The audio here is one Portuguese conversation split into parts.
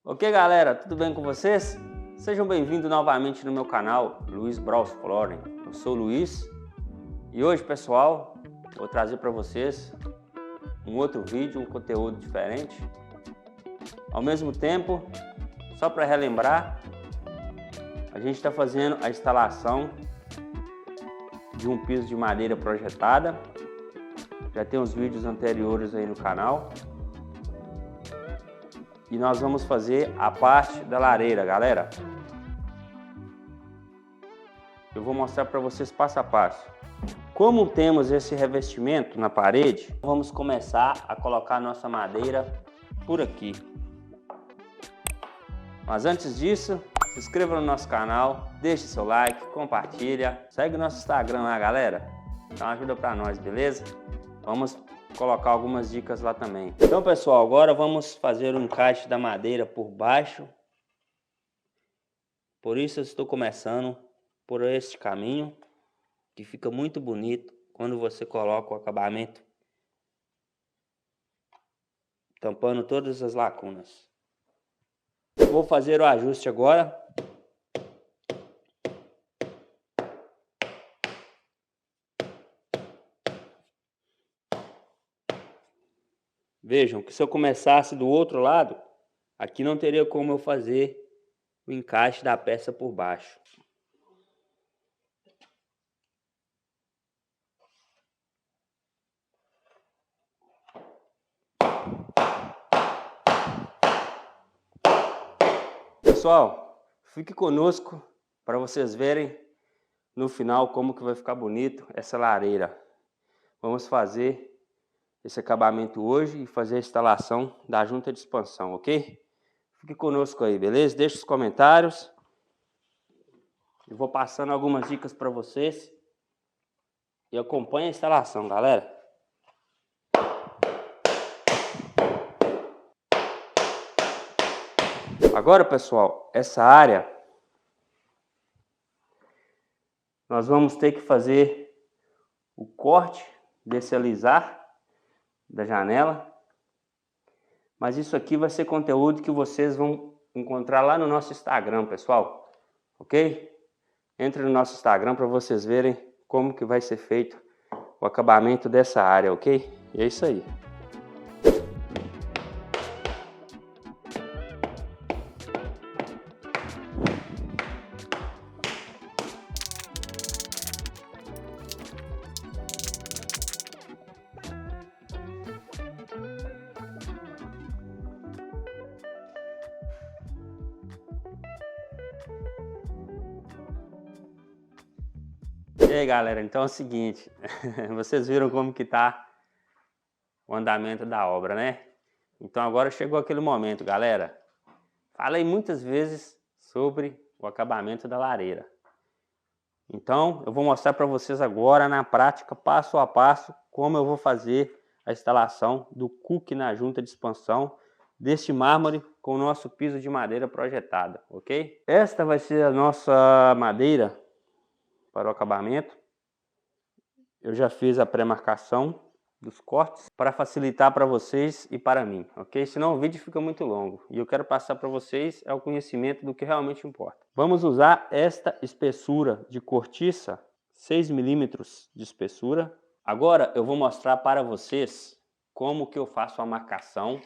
Ok, galera, tudo bem com vocês? Sejam bem-vindos novamente no meu canal Luiz Braus Flooring. Eu sou o Luiz e hoje, pessoal, vou trazer para vocês um outro vídeo, um conteúdo diferente. Ao mesmo tempo, só para relembrar, a gente está fazendo a instalação de um piso de madeira projetada. Já tem uns vídeos anteriores aí no canal. E nós vamos fazer a parte da lareira, galera. Eu vou mostrar para vocês passo a passo. Como temos esse revestimento na parede, vamos começar a colocar nossa madeira por aqui. Mas antes disso, se inscreva no nosso canal, deixe seu like, compartilha, segue o nosso Instagram lá, galera. Dá uma ajuda para nós, beleza? Vamos colocar algumas dicas lá também. Então, pessoal, agora vamos fazer o encaixe da madeira por baixo. Por isso eu estou começando por este caminho, que fica muito bonito quando você coloca o acabamento tampando todas as lacunas. Vou fazer o ajuste agora. Vejam que se eu começasse do outro lado, aqui não teria como eu fazer o encaixe da peça por baixo. Pessoal, fique conosco para vocês verem no final como que vai ficar bonito essa lareira. Vamos fazer esse acabamento hoje e fazer a instalação da junta de expansão, ok? Fique conosco aí, beleza? Deixe os comentários. Eu vou passando algumas dicas para vocês. E acompanhe a instalação, galera. Agora, pessoal, essa área nós vamos ter que fazer o corte desse alisar da janela, mas isso aqui vai ser conteúdo que vocês vão encontrar lá no nosso Instagram, pessoal, ok? Entre no nosso Instagram para vocês verem como que vai ser feito o acabamento dessa área, ok? E é isso aí. E aí, galera, então é o seguinte, vocês viram como que tá o andamento da obra, né? Então agora chegou aquele momento, galera. Falei muitas vezes sobre o acabamento da lareira. Então eu vou mostrar para vocês agora na prática, passo a passo, como eu vou fazer a instalação do cookie na junta de expansão deste mármore com o nosso piso de madeira projetada, ok? Esta vai ser a nossa madeira para o acabamento. Eu já fiz a pré-marcação dos cortes para facilitar para vocês e para mim, ok? Senão o vídeo fica muito longo e eu quero passar para vocês o conhecimento do que realmente importa. Vamos usar esta espessura de cortiça, 6 milímetros de espessura. Agora eu vou mostrar para vocês como que eu faço a marcação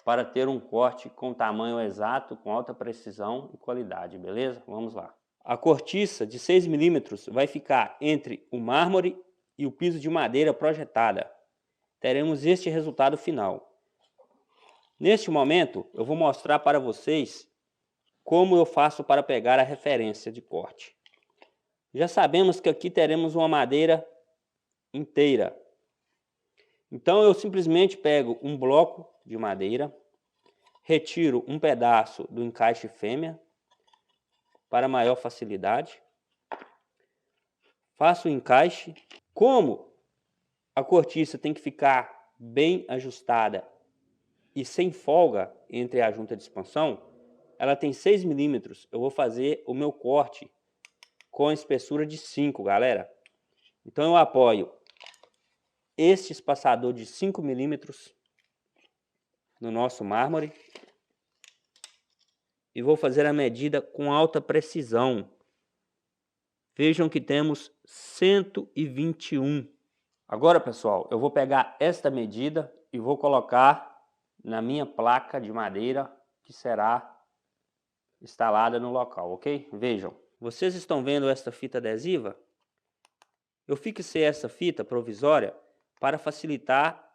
para ter um corte com tamanho exato, com alta precisão e qualidade, beleza? Vamos lá. A cortiça de 6 milímetros vai ficar entre o mármore e o piso de madeira projetada. Teremos este resultado final. Neste momento, eu vou mostrar para vocês como eu faço para pegar a referência de corte. Já sabemos que aqui teremos uma madeira inteira. Então eu simplesmente pego um bloco de madeira, retiro um pedaço do encaixe fêmea, para maior facilidade. Faço o encaixe. Como a cortiça tem que ficar bem ajustada e sem folga entre a junta de expansão, ela tem 6 milímetros. Eu vou fazer o meu corte com a espessura de 5, galera. Então eu apoio este espaçador de 5 milímetros no nosso mármore. e vou fazer a medida com alta precisão. Vejam que temos 121. Agora, pessoal, eu vou pegar esta medida e vou colocar na minha placa de madeira que será instalada no local, ok? Vejam, vocês estão vendo esta fita adesiva? Eu fixei essa fita provisória para facilitar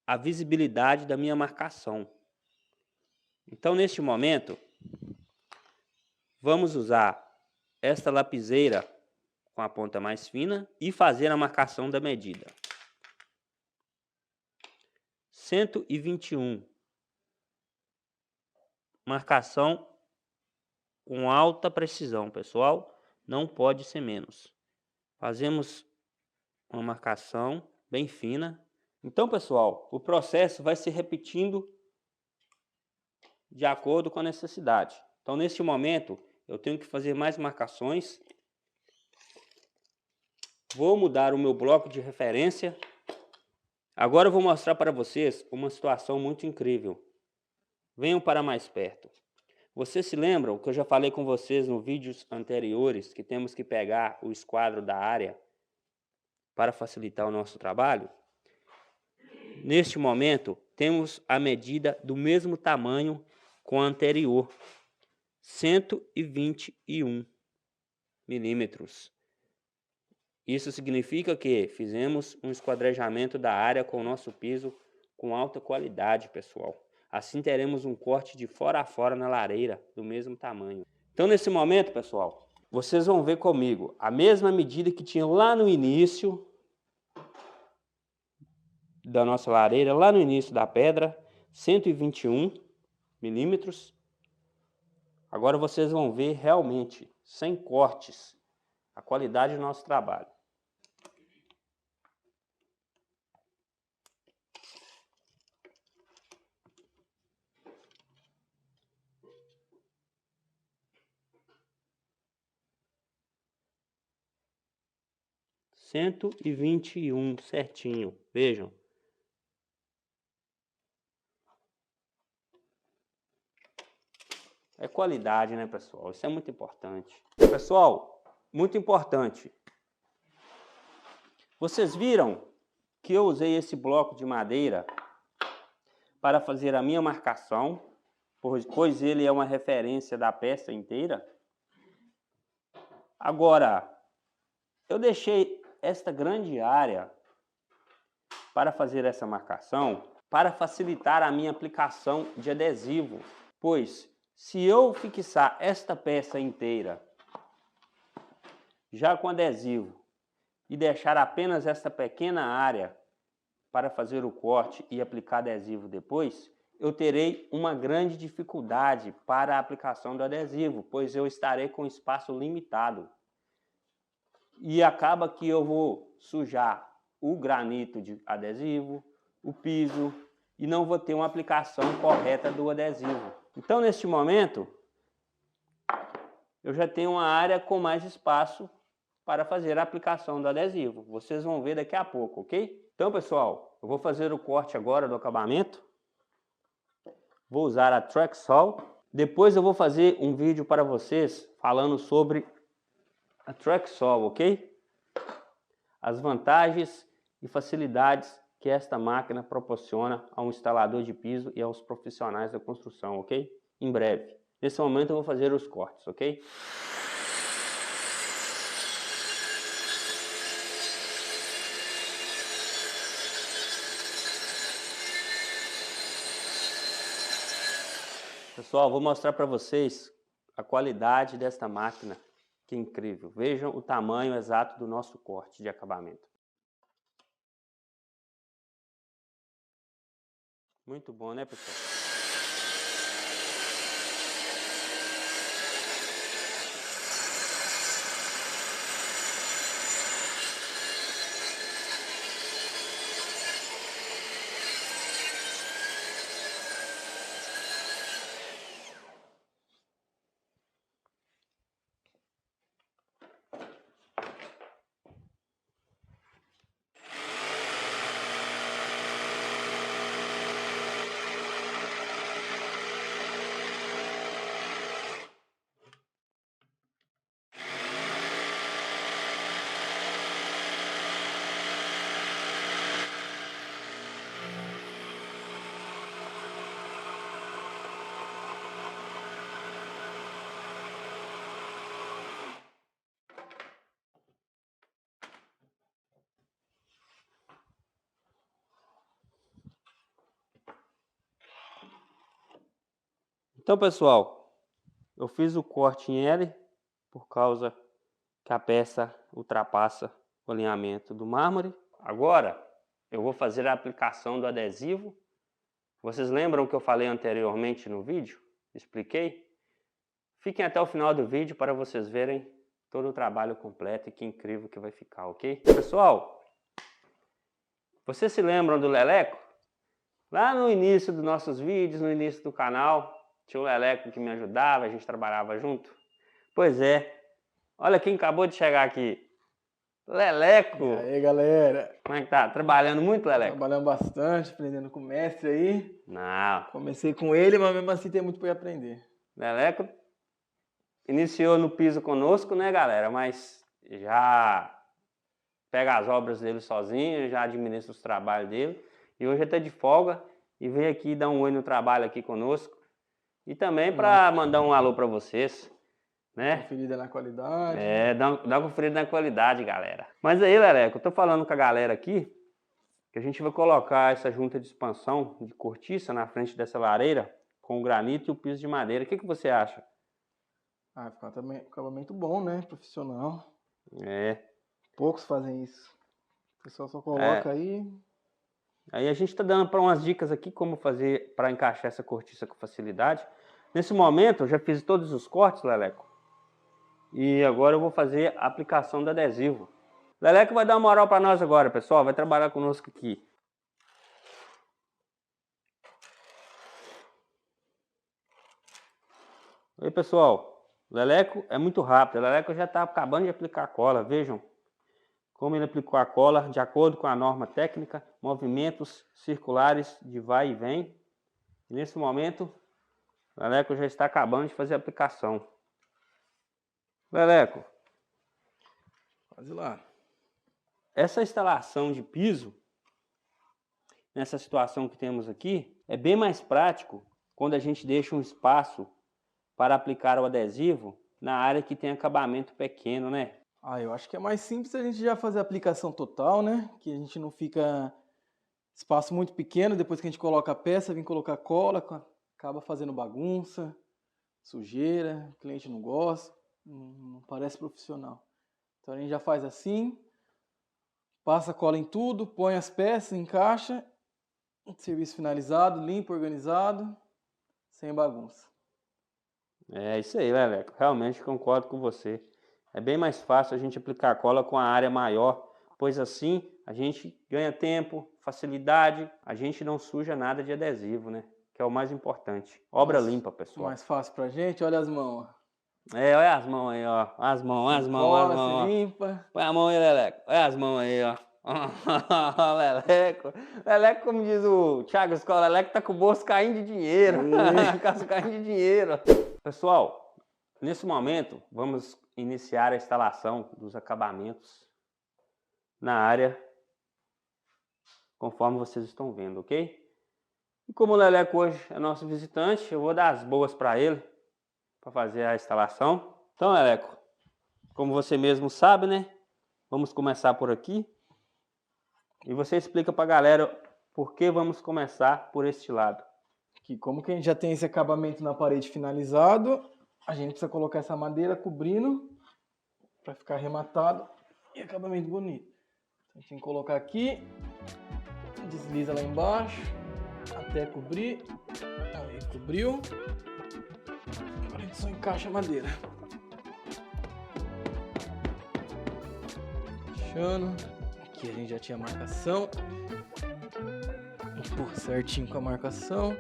a visibilidade da minha marcação. Então, neste momento, vamos usar esta lapiseira com a ponta mais fina e fazer a marcação da medida. 121. Marcação com alta precisão, pessoal. Não pode ser menos. Fazemos uma marcação bem fina. Então, pessoal, o processo vai se repetindo de acordo com a necessidade. Então, neste momento, eu tenho que fazer mais marcações. Vou mudar o meu bloco de referência. Agora eu vou mostrar para vocês uma situação muito incrível. Venham para mais perto. Vocês se lembram que eu já falei com vocês nos vídeos anteriores que temos que pegar o esquadro da área para facilitar o nosso trabalho? Neste momento, temos a medida do mesmo tamanho com a anterior, 121 milímetros. Isso significa que fizemos um esquadrejamento da área com o nosso piso com alta qualidade, pessoal. Assim teremos um corte de fora a fora na lareira do mesmo tamanho. Então, nesse momento, pessoal, vocês vão ver comigo a mesma medida que tinha lá no início da nossa lareira, lá no início da pedra, 121 milímetros. Agora vocês vão ver realmente, sem cortes, a qualidade do nosso trabalho. Cento e 121 certinho, vejam. É qualidade, né, pessoal? Isso é muito importante. Pessoal, muito importante. Vocês viram que eu usei esse bloco de madeira para fazer a minha marcação, pois ele é uma referência da peça inteira. Agora, eu deixei esta grande área para fazer essa marcação para facilitar a minha aplicação de adesivo, pois se eu fixar esta peça inteira já com adesivo e deixar apenas esta pequena área para fazer o corte e aplicar adesivo depois, eu terei uma grande dificuldade para a aplicação do adesivo, pois eu estarei com espaço limitado. E acaba que eu vou sujar o granito de adesivo, o piso, e não vou ter uma aplicação correta do adesivo. Então, neste momento, eu já tenho uma área com mais espaço para fazer a aplicação do adesivo. Vocês vão ver daqui a pouco, ok? Então, pessoal, eu vou fazer o corte agora do acabamento. Vou usar a Track Saw. Depois eu vou fazer um vídeo para vocês falando sobre a Track Saw, ok? As vantagens e facilidades que esta máquina proporciona ao instalador de piso e aos profissionais da construção, ok? Em breve. Nesse momento eu vou fazer os cortes, ok? Pessoal, vou mostrar para vocês a qualidade desta máquina, que é incrível. Vejam o tamanho exato do nosso corte de acabamento. Muito bom, né, pessoal? Então, pessoal, eu fiz o corte em L por causa que a peça ultrapassa o alinhamento do mármore. Agora, eu vou fazer a aplicação do adesivo. Vocês lembram que eu falei anteriormente no vídeo? Expliquei? Fiquem até o final do vídeo para vocês verem todo o trabalho completo e que incrível que vai ficar, ok? Pessoal, vocês se lembram do Leleco? Lá no início dos nossos vídeos, no início do canal, tinha o Leleco que me ajudava, a gente trabalhava junto. Pois é, olha quem acabou de chegar aqui. Leleco! E aí, galera? Como é que tá? Trabalhando muito, Leleco? Trabalhando bastante, aprendendo com o mestre aí. Não. Comecei com ele, mas mesmo assim tem muito para aprender. Leleco iniciou no piso conosco, né, galera? Mas já pega as obras dele sozinho, já administra os trabalhos dele. E hoje ele tá de folga e veio aqui dar um oi no trabalho aqui conosco. E também para mandar um alô para vocês, né? Conferida na qualidade. É, dá uma conferida na qualidade, galera. Mas aí, Leleco, eu tô falando com a galera aqui que a gente vai colocar essa junta de expansão de cortiça na frente dessa lareira com o granito e o piso de madeira. O que você acha? Ah, fica também um acabamento bom, né? Profissional. É. Poucos fazem isso. O pessoal só coloca aí. Aí a gente está dando para umas dicas aqui como fazer para encaixar essa cortiça com facilidade. Nesse momento eu já fiz todos os cortes, Leleco. E agora eu vou fazer a aplicação do adesivo. Leleco vai dar uma moral para nós agora, pessoal. Vai trabalhar conosco aqui. Oi, pessoal. Leleco é muito rápido. Leleco já está acabando de aplicar a cola. Vejam como ele aplicou a cola de acordo com a norma técnica, movimentos circulares de vai e vem. E nesse momento, o Leleco já está acabando de fazer a aplicação. Leleco, Quase lá. essa instalação de piso, nessa situação que temos aqui, é bem mais prático quando a gente deixa um espaço para aplicar o adesivo na área que tem acabamento pequeno, né? Ah, eu acho que é mais simples a gente já fazer a aplicação total, né? Que a gente não fica espaço muito pequeno, depois que a gente coloca a peça, vem colocar cola, acaba fazendo bagunça, sujeira, o cliente não gosta, não parece profissional. Então a gente já faz assim, passa cola em tudo, põe as peças, encaixa, serviço finalizado, limpo, organizado, sem bagunça. É isso aí, Leleco. Realmente concordo com você. É bem mais fácil a gente aplicar cola com a área maior, pois assim a gente ganha tempo, facilidade, a gente não suja nada de adesivo, né? Que é o mais importante. Obra limpa, pessoal. Mais fácil pra gente, olha as mãos. É, olha as mãos aí, ó. As mãos, as mãos, as mãos. Cola, limpa. Põe a mão aí, Leleco. Olha as mãos aí, ó. Leleco. Leleco, como diz o Thiago Escola, Leleco tá com o bolso caindo de dinheiro. Caso caindo de dinheiro. Pessoal, nesse momento, vamos iniciar a instalação dos acabamentos na área, conforme vocês estão vendo, ok? E como o Leleco hoje é nosso visitante, eu vou dar as boas para ele, para fazer a instalação. Então, Leleco, como você mesmo sabe, né? Vamos começar por aqui. E você explica para a galera por que vamos começar por este lado. Que como que a gente já tem esse acabamento na parede finalizado, a gente precisa colocar essa madeira cobrindo para ficar arrematado e acabamento bonito. Então, a gente tem que colocar aqui, desliza lá embaixo até cobrir. Aí cobriu. Agora a gente só encaixa a madeira. Fechando. Aqui a gente já tinha a marcação. Vou pôr certinho com a marcação.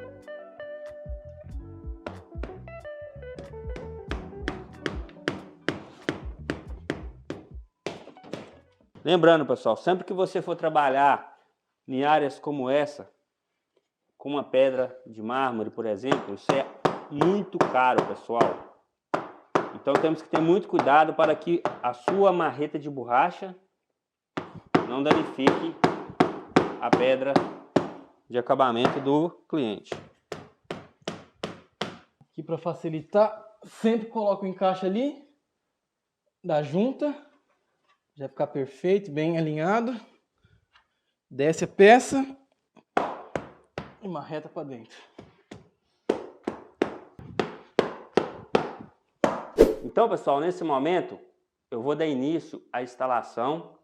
Lembrando, pessoal, sempre que você for trabalhar em áreas como essa, com uma pedra de mármore, por exemplo, isso é muito caro, pessoal. Então temos que ter muito cuidado para que a sua marreta de borracha não danifique a pedra de acabamento do cliente. Aqui para facilitar, sempre coloco o encaixe ali da junta. Já ficar perfeito, bem alinhado. Desce a peça e marreta para dentro. Então, pessoal, nesse momento, eu vou dar início à instalação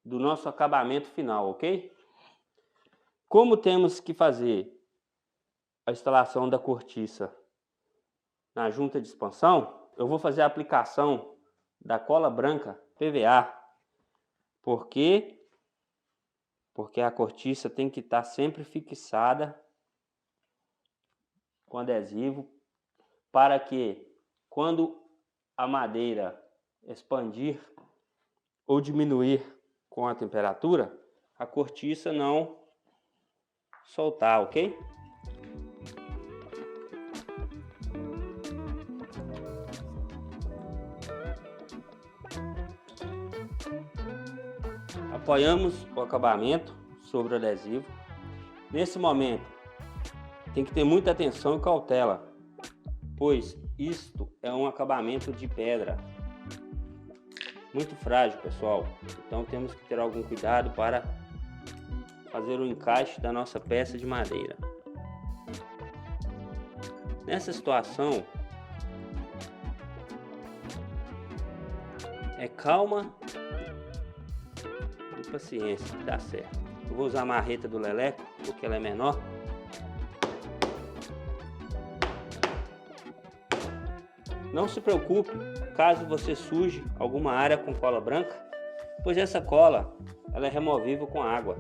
do nosso acabamento final, ok? Como temos que fazer a instalação da cortiça na junta de expansão, eu vou fazer a aplicação da cola branca PVA. Por quê? Porque a cortiça tem que estar sempre fixada com adesivo, para que quando a madeira expandir ou diminuir com a temperatura, a cortiça não soltar, ok? Apoiamos o acabamento sobre o adesivo. Nesse momento, tem que ter muita atenção e cautela, pois isto é um acabamento de pedra muito frágil, pessoal. Então temos que ter algum cuidado para fazer o encaixe da nossa peça de madeira. Nessa situação, é calma e paciência que dá certo. Eu vou usar a marreta do Leleco, porque ela é menor. Não se preocupe caso você suje alguma área com cola branca, pois essa cola ela é removível com água.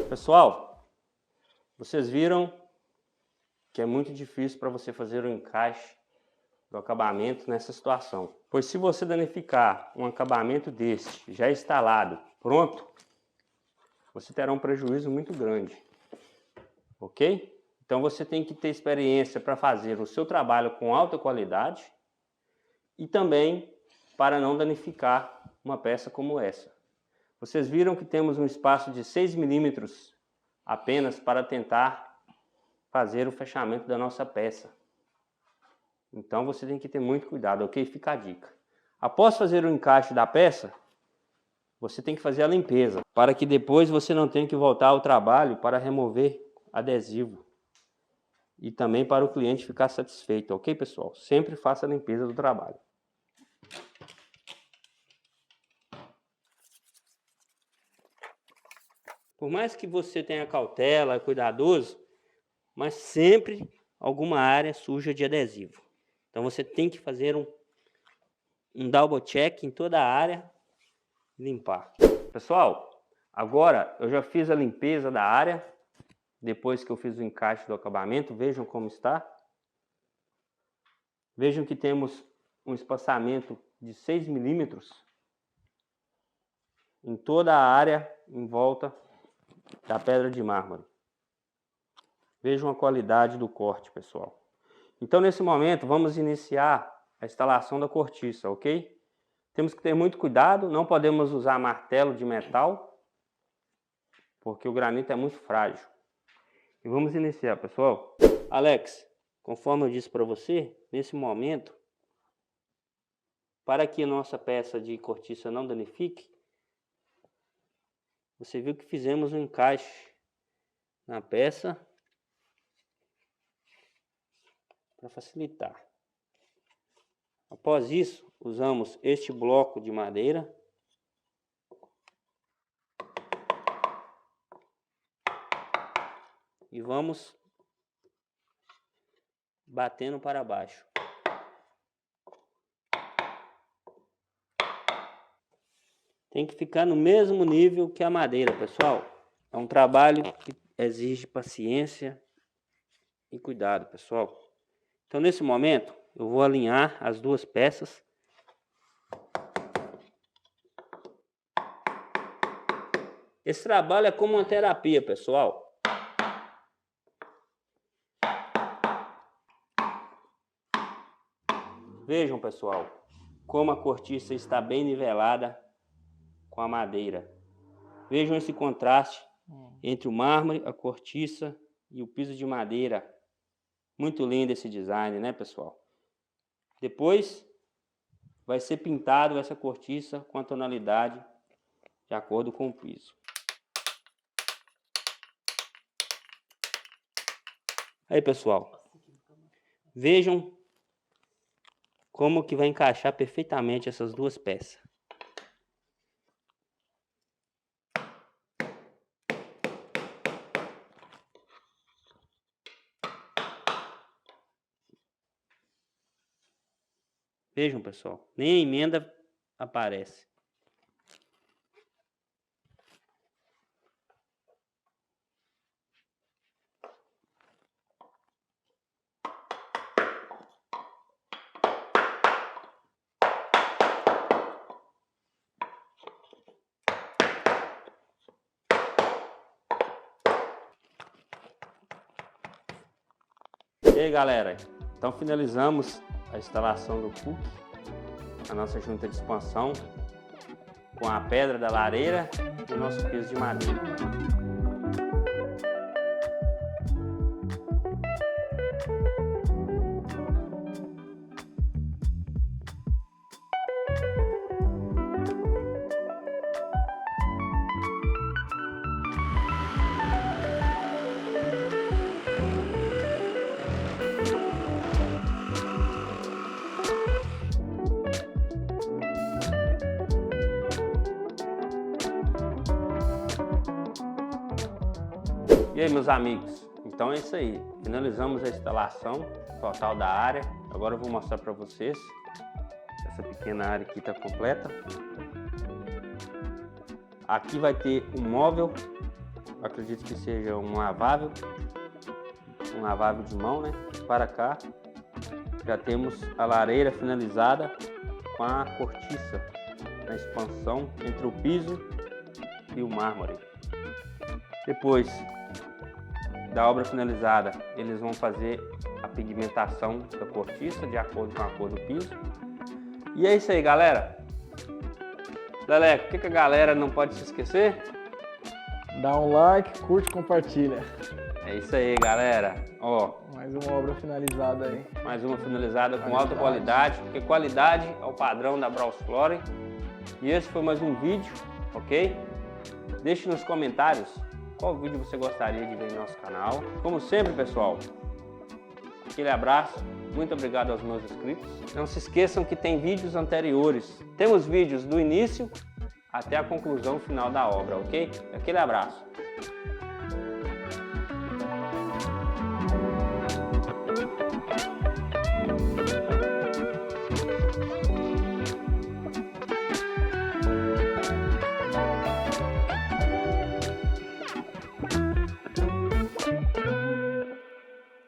Pessoal, vocês viram que é muito difícil para você fazer o encaixe do acabamento nessa situação. Pois se você danificar um acabamento deste já instalado, pronto, você terá um prejuízo muito grande, ok? Então você tem que ter experiência para fazer o seu trabalho com alta qualidade e também para não danificar uma peça como essa. Vocês viram que temos um espaço de 6 milímetros apenas para tentar fazer o fechamento da nossa peça. Então você tem que ter muito cuidado, ok? Fica a dica. Após fazer o encaixe da peça, você tem que fazer a limpeza, para que depois você não tenha que voltar ao trabalho para remover adesivo. E também para o cliente ficar satisfeito, ok, pessoal? Sempre faça a limpeza do trabalho. Por mais que você tenha cautela, cuidadoso, mas sempre alguma área suja de adesivo. Então você tem que fazer um double check em toda a área e limpar. Pessoal, agora eu já fiz a limpeza da área, depois que eu fiz o encaixe do acabamento, vejam como está. Vejam que temos um espaçamento de 6 milímetros em toda a área em volta da pedra de mármore. Vejam a qualidade do corte, pessoal. Então, nesse momento, vamos iniciar a instalação da cortiça, ok? Temos que ter muito cuidado, não podemos usar martelo de metal, porque o granito é muito frágil. E vamos iniciar, pessoal. Alex, conforme eu disse para você, nesse momento, para que a nossa peça de cortiça não danifique, você viu que fizemos um encaixe na peça para facilitar. Após isso, usamos este bloco de madeira e vamos batendo para baixo. Tem que ficar no mesmo nível que a madeira, pessoal. É um trabalho que exige paciência e cuidado, pessoal. Então, nesse momento, eu vou alinhar as duas peças. Esse trabalho é como uma terapia, pessoal. Vejam, pessoal, como a cortiça está bem nivelada com a madeira. Vejam esse contraste entre o mármore, a cortiça e o piso de madeira. Muito lindo esse design, né, pessoal? Depois vai ser pintado essa cortiça com a tonalidade de acordo com o piso. Aí, pessoal, vejam como que vai encaixar perfeitamente essas duas peças. Vejam, pessoal, nem a emenda aparece. E aí, galera, então finalizamos a instalação do PUC, a nossa junta de expansão, com a pedra da lareira e o nosso piso de madeira. E aí, meus amigos, então é isso aí, finalizamos a instalação total da área. Agora eu vou mostrar para vocês, essa pequena área aqui está completa. Aqui vai ter um móvel, acredito que seja um lavável de mão, né? Para cá já temos a lareira finalizada com a cortiça na expansão entre o piso e o mármore. Depois da obra finalizada, eles vão fazer a pigmentação da cortiça de acordo com a cor do piso. E é isso aí, galera. Leleco, o que a galera não pode se esquecer? Dá um like, curte, compartilha. É isso aí, galera. Ó, mais uma obra finalizada aí. Mais uma finalizada com alta qualidade, porque qualidade é o padrão da Brasflora. E esse foi mais um vídeo, ok? Deixe nos comentários qual vídeo você gostaria de ver no nosso canal. Como sempre, pessoal, aquele abraço, muito obrigado aos meus inscritos. Não se esqueçam que tem vídeos anteriores. Temos vídeos do início até a conclusão final da obra, ok? Aquele abraço.